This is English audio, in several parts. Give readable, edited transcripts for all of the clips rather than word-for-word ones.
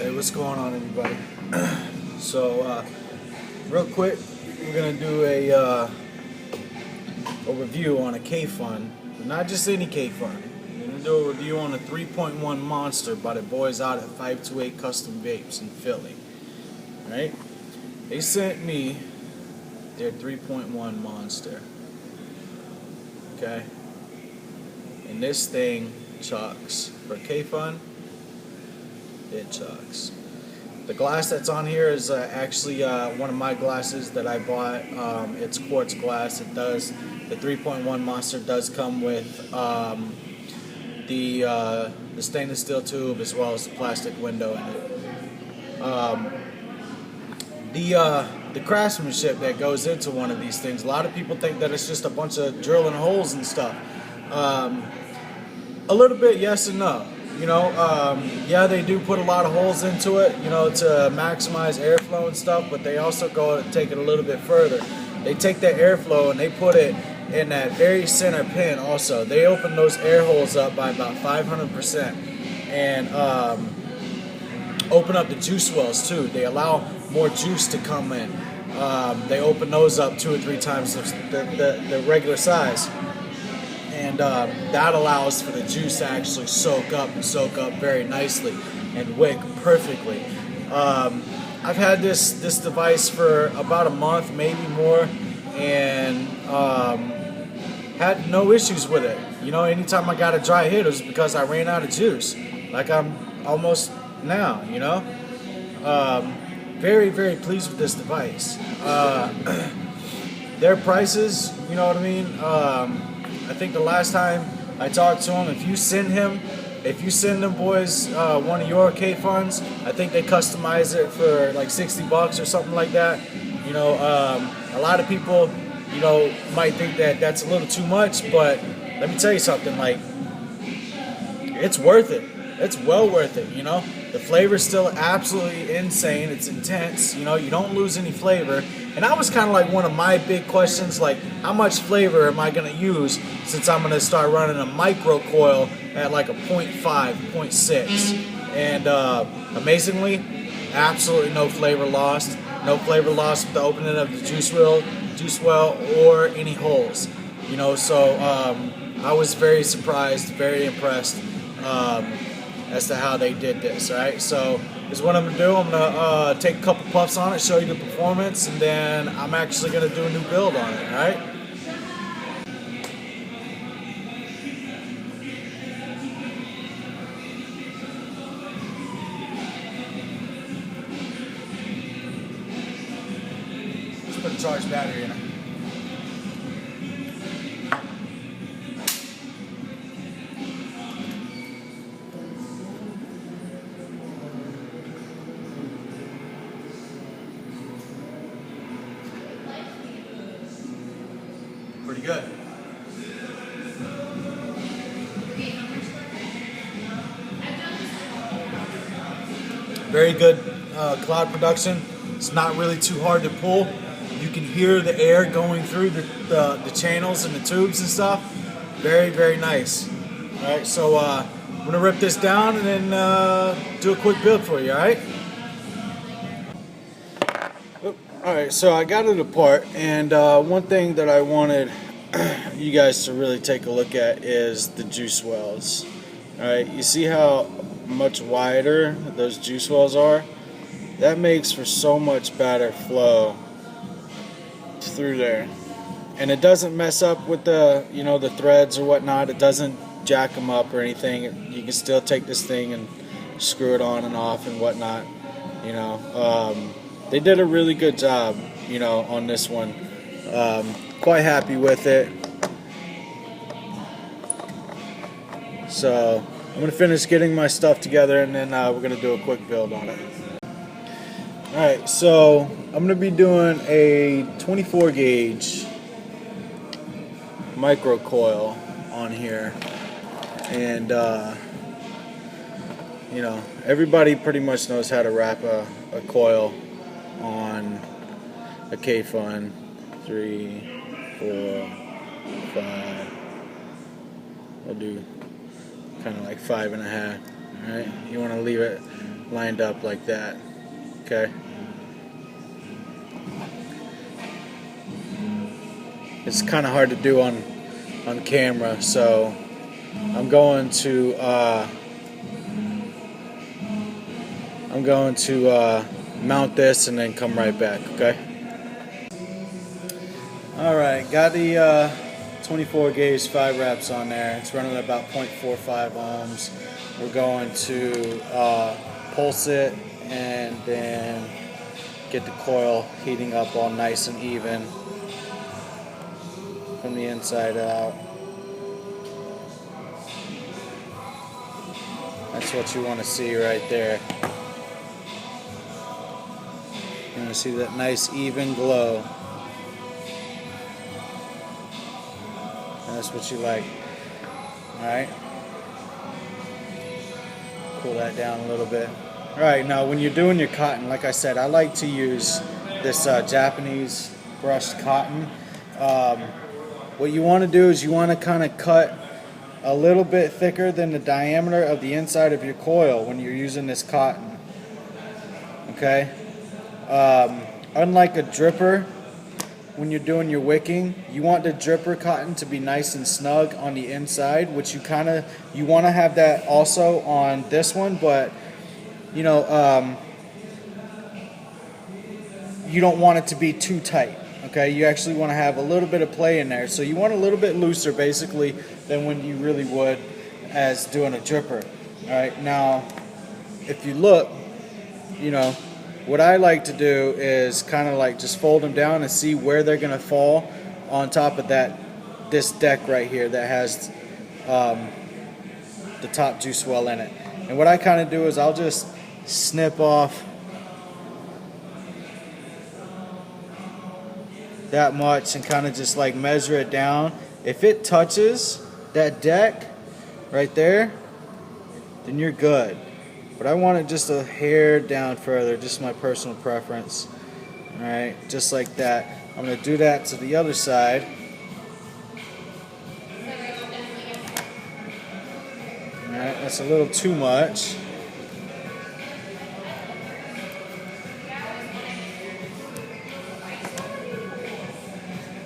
Hey, what's going on, everybody? So, real quick, we're gonna do a review on a K-Fun, but not just any K-Fun. We're gonna do a review on a 3.1 Monster by the boys out at 528 Custom Vapes in Philly. All right? They sent me their 3.1 Monster. Okay? And this thing chucks. For K-Fun, it chucks. The glass that's on here is actually one of my glasses that I bought. It's quartz glass. It does, the 3.1 Monster does come with the stainless steel tube as well as the plastic window in it. The craftsmanship that goes into one of these things, a lot of people think that it's just a bunch of drilling holes and stuff. A little bit yes and no. You know, yeah, they do put a lot of holes into it, you know, to maximize airflow and stuff, but they also go and take it a little bit further. They take that airflow and they put it in that very center pin also. They open those air holes up by about 500% and open up the juice wells too. They allow more juice to come in. They open those up 2 or 3 times the regular size. And that allows for the juice to actually soak up very nicely and wick perfectly. I've had this device for about a month, maybe more, and had no issues with it. You know, anytime I got a dry hit, it was because I ran out of juice, like I'm almost now. You know, very, very pleased with this device. Their prices, you know what I mean. I think the last time I talked to him, if you send them boys one of your K-Funs, I think they customize it for like $60 or something like that. You know, a lot of people, you know, might think that that's a little too much, but let me tell you something, like, it's worth it. It's well worth it, you know. The flavor's still absolutely insane. It's intense, you know, you don't lose any flavor. And that was kind of like one of my big questions, like, how much flavor am I going to use since I'm going to start running a micro coil at like a 0.5, 0.6. And amazingly, absolutely no flavor lost. No flavor lost with the opening of the juice well, or any holes. You know, so I was very surprised, very impressed as to how they did this. All right, so this is what I'm gonna do. I'm gonna take a couple puffs on it, show you the performance, and then I'm actually gonna do a new build on it. All right. Just put a charged battery in it. Pretty good. Very good cloud production. It's not really too hard to pull. You can hear the air going through the channels and the tubes and stuff. Very, very nice. All right, so I'm gonna rip this down and then do a quick build for you. All right. Alright, so I got it apart, and one thing that I wanted you guys to really take a look at is the juice wells. Alright, you see how much wider those juice wells are? That makes for so much better flow through there. And it doesn't mess up with the, you know, the threads or whatnot. It doesn't jack them up or anything. You can still take this thing and screw it on and off and whatnot, you know. They did a really good job, you know, on this one. Quite happy with it. So I'm going to finish getting my stuff together, and then we're going to do a quick build on it. Alright, so I'm going to be doing a 24 gauge micro coil on here. And, you know, everybody pretty much knows how to wrap a coil on a K-Fun. 3, 4, 5. I'll do kind of like 5.5. All right, you want to leave it lined up like that. Okay. It's kind of hard to do on camera, so I'm going to mount this and then come right back. Okay. All right, got the 24 gauge 5 wraps on there. It's running at about 0.45 ohms. We're going to pulse it and then get the coil heating up all nice and even from the inside out. That's what you want to see right there. You want to see that nice even glow. And that's what you like. Alright. Cool that down a little bit. Alright, now when you're doing your cotton, like I said, I like to use this Japanese brushed cotton. What you want to do is you want to kind of cut a little bit thicker than the diameter of the inside of your coil when you're using this cotton. Okay? Unlike a dripper, when you're doing your wicking, you want the dripper cotton to be nice and snug on the inside, which you want to have that also on this one, but you know, you don't want it to be too tight. Okay, you actually want to have a little bit of play in there, so you want a little bit looser basically than when you really would as doing a dripper. All right, now if you look, you know, what I like to do is kind of like just fold them down and see where they're gonna fall on top of this deck right here that has the top juice well in it. And what I kind of do is I'll just snip off that much and kind of just like measure it down. If it touches that deck right there, then you're good. But I want it just a hair down further, just my personal preference. Alright, just like that. I'm going to do that to the other side. Alright, that's a little too much.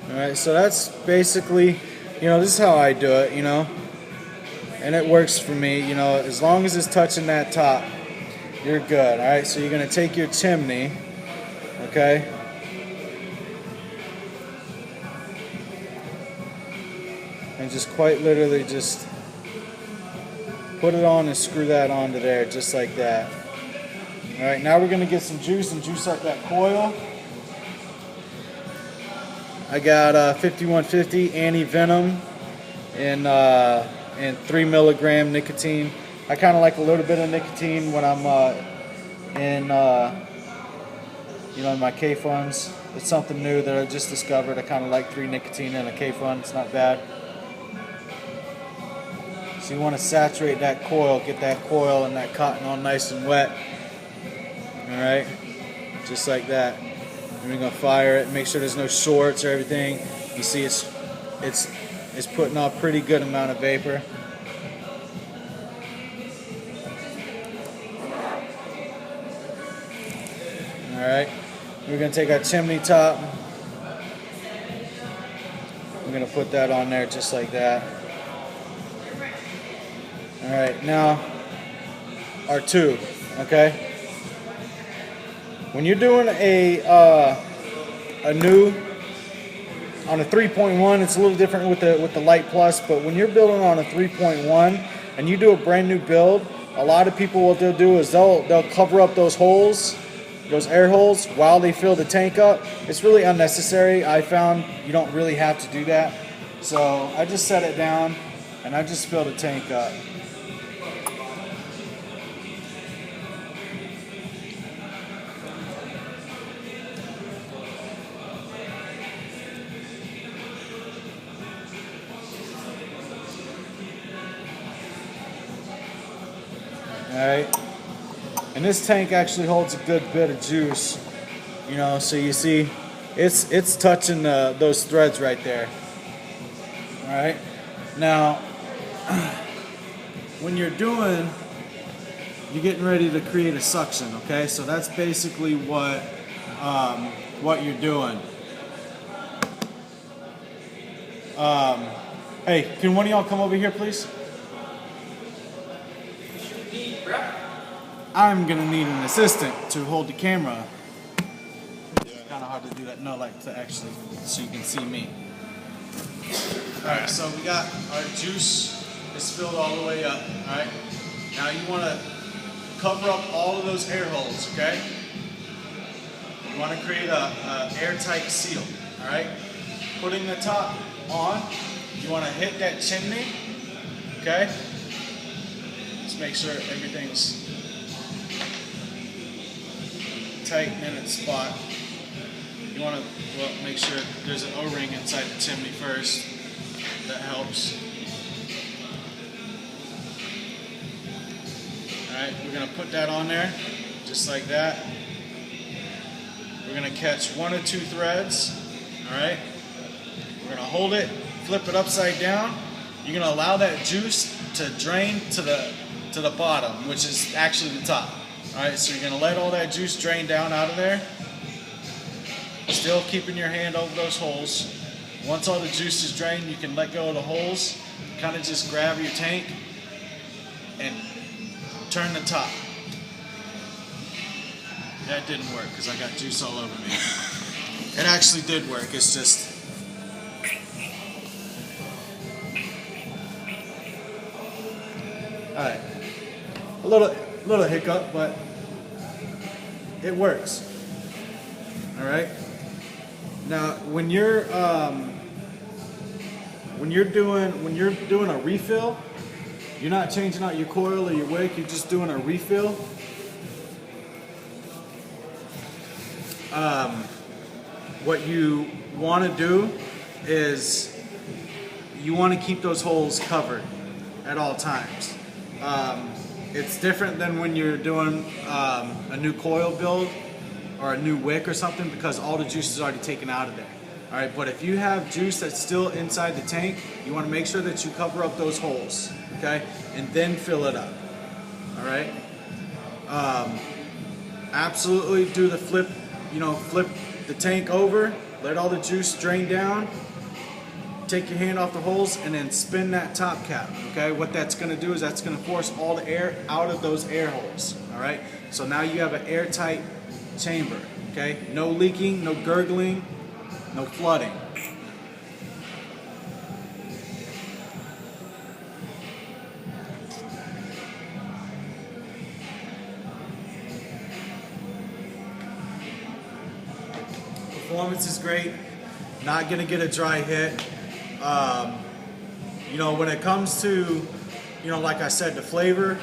Alright, so that's basically, you know, this is how I do it, you know. And it works for me, you know, as long as it's touching that top, you're good. Alright, so you're going to take your chimney, okay, and just quite literally just put it on and screw that onto there, just like that. Alright, now we're going to get some juice and juice up that coil. I got 5150 anti-venom and 3 milligram nicotine. I kind of like a little bit of nicotine when I'm in my K-Funs. It's something new that I just discovered. I kind of like 3 nicotine in a K-Fun. It's not bad. So you want to saturate that coil, get that coil and that cotton all nice and wet. Alright, just like that. And we're going to fire it, make sure there's no shorts or everything. You see it's putting off pretty good amount of vapor. Alright, we're going to take our chimney top. We're going to put that on there just like that. Alright, now our tube, okay? When you're doing a new on a 3.1, it's a little different with the Light Plus, but when you're building on a 3.1 and you do a brand new build, a lot of people, what they'll do is they'll cover up those holes, those air holes, while they fill the tank up. It's really unnecessary. I found you don't really have to do that. So I just set it down and I just fill the tank up. Alright, and this tank actually holds a good bit of juice, you know, so you see it's touching those threads right there. Alright, now when you're doing you're getting ready to create a suction, okay? So that's basically what you're doing. Hey, can one of y'all come over here, please? I'm gonna need an assistant to hold the camera. It's kind of hard to do that. No, like to actually, so you can see me. All right, so we got our juice is filled all the way up. All right, now you want to cover up all of those air holes. Okay, you want to create a airtight seal. All right, putting the top on, you want to hit that chimney. Okay, just make sure everything's tight in its spot. You want to make sure there's an O-ring inside the chimney first. That helps. Alright, we're going to put that on there, just like that. We're going to catch 1 or 2 threads. Alright, we're going to hold it, flip it upside down. You're going to allow that juice to drain to the bottom, which is actually the top. Alright, so you're going to let all that juice drain down out of there. Still keeping your hand over those holes. Once all the juice is drained, you can let go of the holes. Kind of just grab your tank and turn the top. That didn't work because I got juice all over me. It actually did work. It's just... Alright. A little hiccup, but it works. Alright? Now, when you're doing a refill, you're not changing out your coil or your wick. You're just doing a refill. What you want to do is you want to keep those holes covered at all times. It's different than when you're doing a new coil build or a new wick or something, because all the juice is already taken out of there. All right, but if you have juice that's still inside the tank, you want to make sure that you cover up those holes, okay, and then fill it up. All right. Absolutely do the flip. Flip the tank over, let all the juice drain down. Take your hand off the holes and then spin that top cap. Okay, what that's going to do is that's going to force all the air out of those air holes. All right, so now you have an airtight chamber. Okay, no leaking, no gurgling, no flooding. Performance is great. Not going to get a dry hit. When it comes to, like I said, the flavor,